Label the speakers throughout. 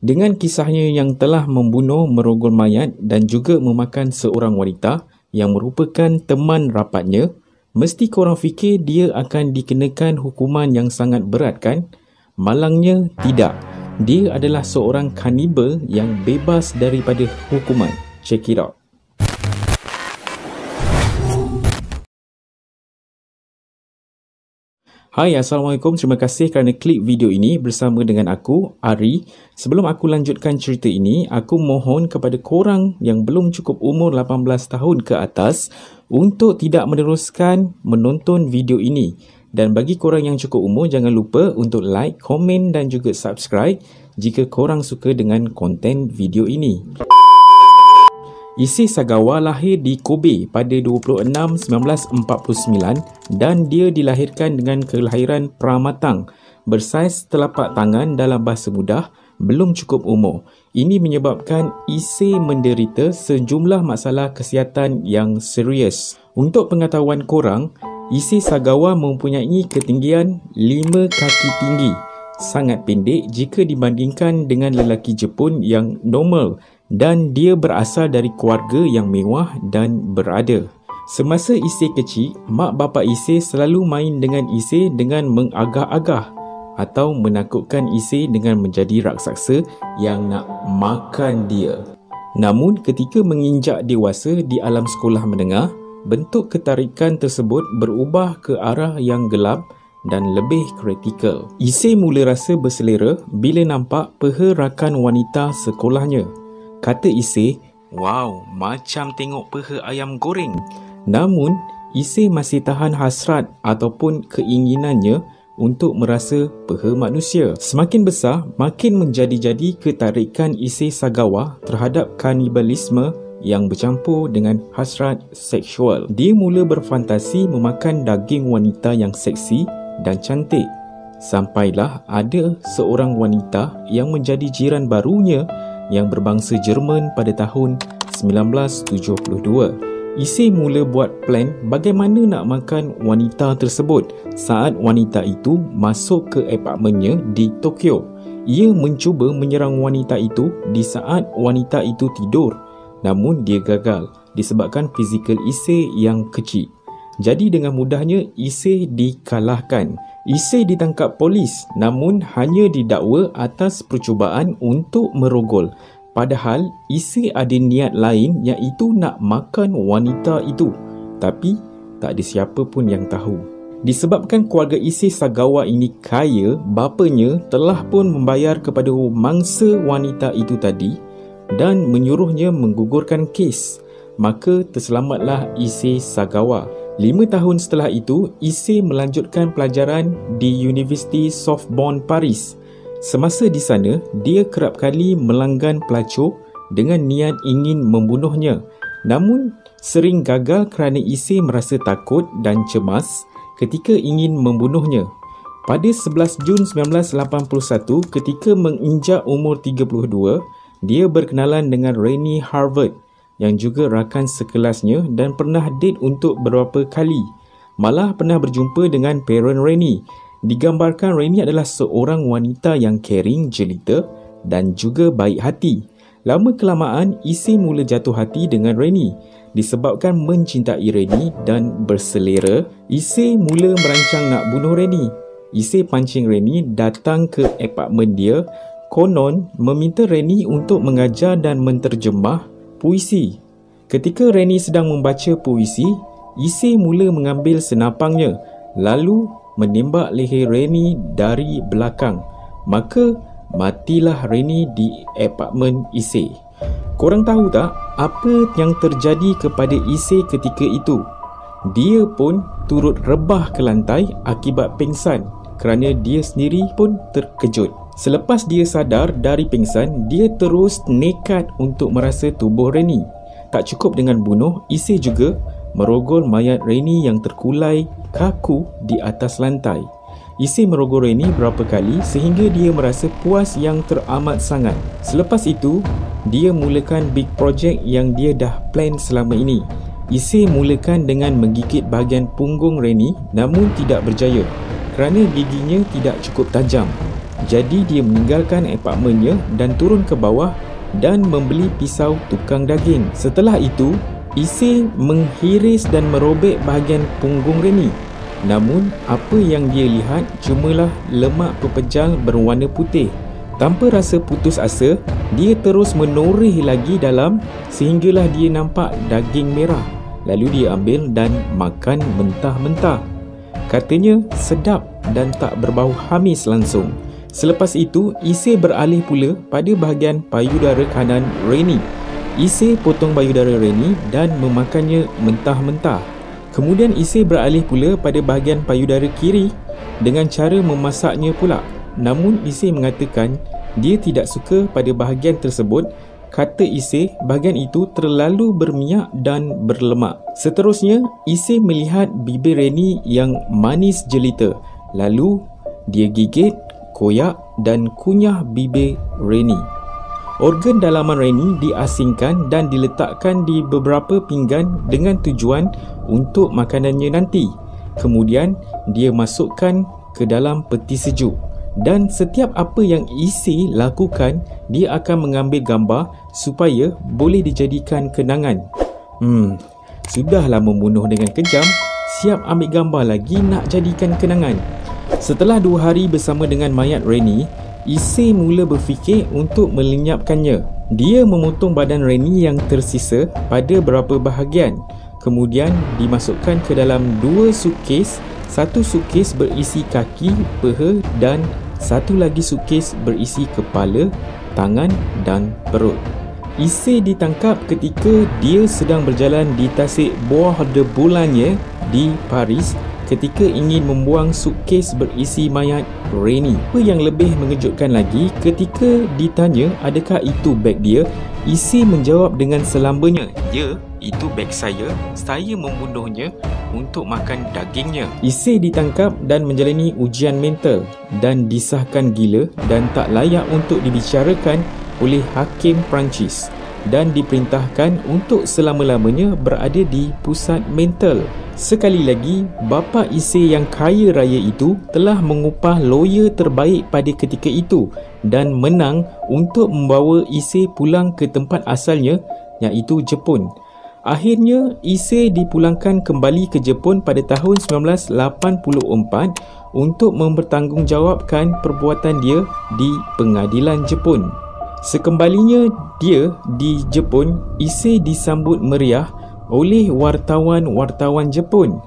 Speaker 1: Dengan kisahnya yang telah membunuh, merogol mayat dan juga memakan seorang wanita yang merupakan teman rapatnya, mesti korang fikir dia akan dikenakan hukuman yang sangat berat kan? Malangnya tidak. Dia adalah seorang kanibal yang bebas daripada hukuman. Check it out. Hai, Assalamualaikum. Terima kasih kerana klik video ini bersama dengan aku, Ari. Sebelum aku lanjutkan cerita ini, aku mohon kepada korang yang belum cukup umur 18 tahun ke atas untuk tidak meneruskan menonton video ini. Dan bagi korang yang cukup umur, jangan lupa untuk like, komen dan juga subscribe jika korang suka dengan konten video ini. Issei Sagawa lahir di Kobe pada 26/1949 dan dia dilahirkan dengan kelahiran pramatang, bersaiz telapak tangan dalam bahasa mudah, belum cukup umur. Ini menyebabkan Issei menderita sejumlah masalah kesihatan yang serius. Untuk pengetahuan korang, Issei Sagawa mempunyai ketinggian 5 kaki tinggi, sangat pendek jika dibandingkan dengan lelaki Jepun yang normal, dan dia berasal dari keluarga yang mewah dan berada. Semasa Issei kecil, mak bapa Issei selalu main dengan Issei dengan mengagah-agah atau menakutkan Issei dengan menjadi raksasa yang nak makan dia. Namun ketika menginjak dewasa di alam sekolah menengah, bentuk ketarikan tersebut berubah ke arah yang gelap dan lebih kritikal. Issei mula rasa berselera bila nampak peha rakan wanita sekolahnya. Kata Issei, "Wow, macam tengok peha ayam goreng." Namun, Issei masih tahan hasrat ataupun keinginannya untuk merasa peha manusia. Semakin besar, makin menjadi-jadi ketarikan Issei Sagawa terhadap kanibalisme yang bercampur dengan hasrat seksual. Dia mula berfantasi memakan daging wanita yang seksi dan cantik. Sampailah ada seorang wanita yang menjadi jiran barunya yang berbangsa Jerman pada tahun 1972. Issei mula buat plan bagaimana nak makan wanita tersebut saat wanita itu masuk ke apartmennya di Tokyo. Ia mencuba menyerang wanita itu di saat wanita itu tidur, namun dia gagal disebabkan fizikal Issei yang kecil. Jadi dengan mudahnya Issei dikalahkan. Issei ditangkap polis namun hanya didakwa atas percubaan untuk merogol. Padahal Issei ada niat lain iaitu nak makan wanita itu. Tapi tak ada siapa pun yang tahu. Disebabkan keluarga Issei Sagawa ini kaya, bapanya telah pun membayar kepada mangsa wanita itu tadi dan menyuruhnya menggugurkan kes. Maka terselamatlah Issei Sagawa. 5 tahun setelah itu, Issei melanjutkan pelajaran di University Sorbonne Paris. Semasa di sana, dia kerap kali melanggan pelacur dengan niat ingin membunuhnya. Namun, sering gagal kerana Issei merasa takut dan cemas ketika ingin membunuhnya. Pada 11 Jun 1981, ketika menginjak umur 32, dia berkenalan dengan Rennie Harvard yang juga rakan sekelasnya dan pernah date untuk beberapa kali. Malah pernah berjumpa dengan parent Rennie. Digambarkan Rennie adalah seorang wanita yang caring, jelita dan juga baik hati. Lama kelamaan, Issei mula jatuh hati dengan Rennie. Disebabkan mencintai Rennie dan berselera, Issei mula merancang nak bunuh Rennie. Issei pancing Rennie datang ke apartmen dia, konon meminta Rennie untuk mengajar dan menterjemah puisi. Ketika Rennie sedang membaca puisi, Issei mula mengambil senapangnya lalu menembak leher Rennie dari belakang. Maka matilah Rennie di apartmen Issei. Korang tahu tak apa yang terjadi kepada Issei ketika itu? Dia pun turut rebah ke lantai akibat pingsan kerana dia sendiri pun terkejut. Selepas dia sadar dari pingsan, dia terus nekat untuk merasa tubuh Rennie. Tak cukup dengan bunuh, Issei juga merogol mayat Rennie yang terkulai kaku di atas lantai. Issei merogol Rennie berapa kali sehingga dia merasa puas yang teramat sangat. Selepas itu, dia mulakan big project yang dia dah plan selama ini. Issei mulakan dengan menggigit bahagian punggung Rennie namun tidak berjaya kerana giginya tidak cukup tajam. Jadi dia meninggalkan apartmennya dan turun ke bawah dan membeli pisau tukang daging. Setelah itu, Issei menghiris dan merobek bahagian punggung Reni. Namun, apa yang dia lihat cumalah lemak pepejal berwarna putih. Tanpa rasa putus asa, dia terus menoreh lagi dalam sehinggalah dia nampak daging merah. Lalu dia ambil dan makan mentah-mentah. Katanya sedap dan tak berbau hamis langsung. Selepas itu, Issei beralih pula pada bahagian payudara kanan Reni. Issei potong payudara Reni dan memakannya mentah-mentah. Kemudian Issei beralih pula pada bahagian payudara kiri dengan cara memasaknya pula. Namun Issei mengatakan dia tidak suka pada bahagian tersebut. Kata Issei, bahagian itu terlalu berminyak dan berlemak. Seterusnya, Issei melihat bibir Reni yang manis jelita. Lalu dia gigit, koyak dan kunyah bibir Reni. Organ dalaman Reni diasingkan dan diletakkan di beberapa pinggan dengan tujuan untuk makanannya nanti. Kemudian dia masukkan ke dalam peti sejuk. Dan setiap apa yang Issei lakukan, dia akan mengambil gambar supaya boleh dijadikan kenangan. Sudahlah membunuh dengan kejam, siap ambil gambar lagi nak jadikan kenangan. Setelah 2 hari bersama dengan mayat Reni, Issei mula berfikir untuk melenyapkannya. Dia memotong badan Reni yang tersisa pada beberapa bahagian. Kemudian dimasukkan ke dalam 2 suitcase. Satu suitcase berisi kaki, peha dan satu lagi suitcase berisi kepala, tangan dan perut. Issei ditangkap ketika dia sedang berjalan di tasik Bois de Boulogne di Paris ketika ingin membuang suitcase berisi mayat Reni. Apa yang lebih mengejutkan lagi, ketika ditanya adakah itu beg dia, Issei menjawab dengan selambanya, "Ya, itu beg saya membunuhnya untuk makan dagingnya." Issei ditangkap dan menjalani ujian mental dan disahkan gila dan tak layak untuk dibicarakan oleh hakim Perancis dan diperintahkan untuk selama-lamanya berada di pusat mental. Sekali lagi, bapa Issei yang kaya raya itu telah mengupah lawyer terbaik pada ketika itu dan menang untuk membawa Issei pulang ke tempat asalnya, iaitu Jepun. Akhirnya, Issei dipulangkan kembali ke Jepun pada tahun 1984 untuk mempertanggungjawabkan perbuatan dia di pengadilan Jepun. Sekembalinya dia di Jepun, Issei disambut meriah oleh wartawan-wartawan Jepun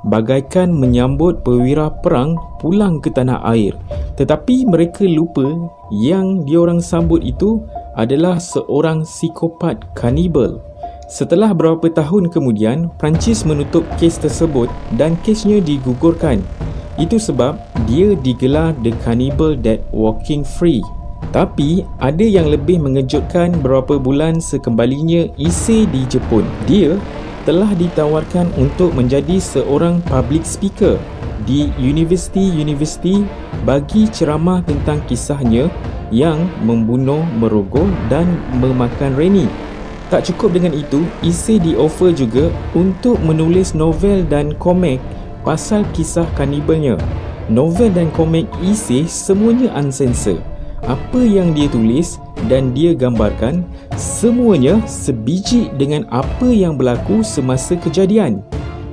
Speaker 1: bagaikan menyambut perwira perang pulang ke tanah air. Tetapi mereka lupa yang diorang sambut itu adalah seorang psikopat kanibal. Setelah beberapa tahun kemudian, Perancis menutup kes tersebut dan kesnya digugurkan. Itu sebab dia digelar The Cannibal That Walking Free. Tapi ada yang lebih mengejutkan. Beberapa bulan sekembalinya Issei di Jepun, dia telah ditawarkan untuk menjadi seorang public speaker di universiti bagi ceramah tentang kisahnya yang membunuh, merogoh dan memakan Reni. Tak cukup dengan itu, Issei di-offer juga untuk menulis novel dan komik pasal kisah kanibalnya. Novel dan komik Issei semuanya unsensor. Apa yang dia tulis dan dia gambarkan semuanya sebiji dengan apa yang berlaku semasa kejadian.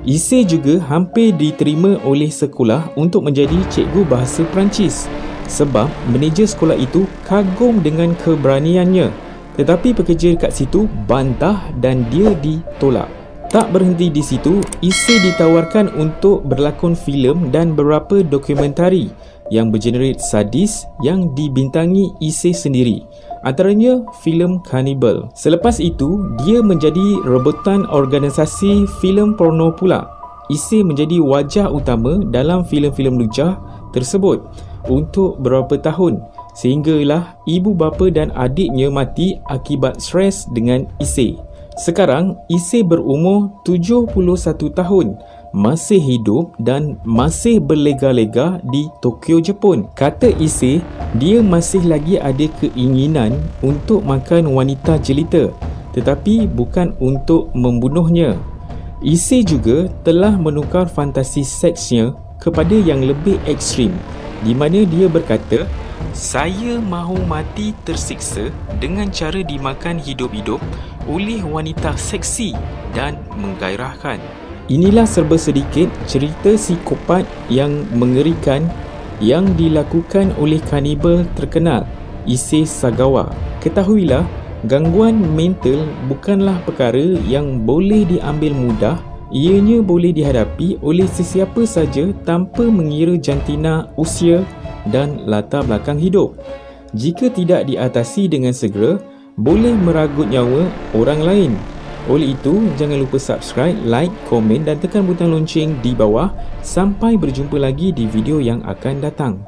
Speaker 1: Issei juga hampir diterima oleh sekolah untuk menjadi cikgu bahasa Perancis sebab manager sekolah itu kagum dengan keberaniannya. Tetapi pekerja kat situ bantah dan dia ditolak. Tak berhenti di situ, Issei ditawarkan untuk berlakon filem dan beberapa dokumentari yang bergenerate sadis yang dibintangi Issei sendiri, antaranya filem Cannibal. Selepas itu, dia menjadi rebutan organisasi filem porno pula. Issei menjadi wajah utama dalam filem-filem lucah tersebut untuk beberapa tahun, sehinggalah ibu bapa dan adiknya mati akibat stres dengan Issei. Sekarang, Issei berumur 71 tahun, masih hidup dan masih berlega-lega di Tokyo, Jepun. Kata Issei, dia masih lagi ada keinginan untuk makan wanita jelita, tetapi bukan untuk membunuhnya. Issei juga telah menukar fantasi seksnya kepada yang lebih ekstrim, di mana dia berkata Saya mahu mati tersiksa dengan cara dimakan hidup-hidup oleh wanita seksi dan menggairahkan. Inilah serba sedikit cerita psikopat yang mengerikan yang dilakukan oleh kanibal terkenal, Issei Sagawa. Ketahuilah, gangguan mental bukanlah perkara yang boleh diambil mudah. Ianya boleh dihadapi oleh sesiapa saja tanpa mengira jantina, usia dan latar belakang hidup. Jika tidak diatasi dengan segera, boleh meragut nyawa orang lain. Oleh itu, jangan lupa subscribe, like, komen dan tekan butang lonceng di bawah. Sampai berjumpa lagi di video yang akan datang.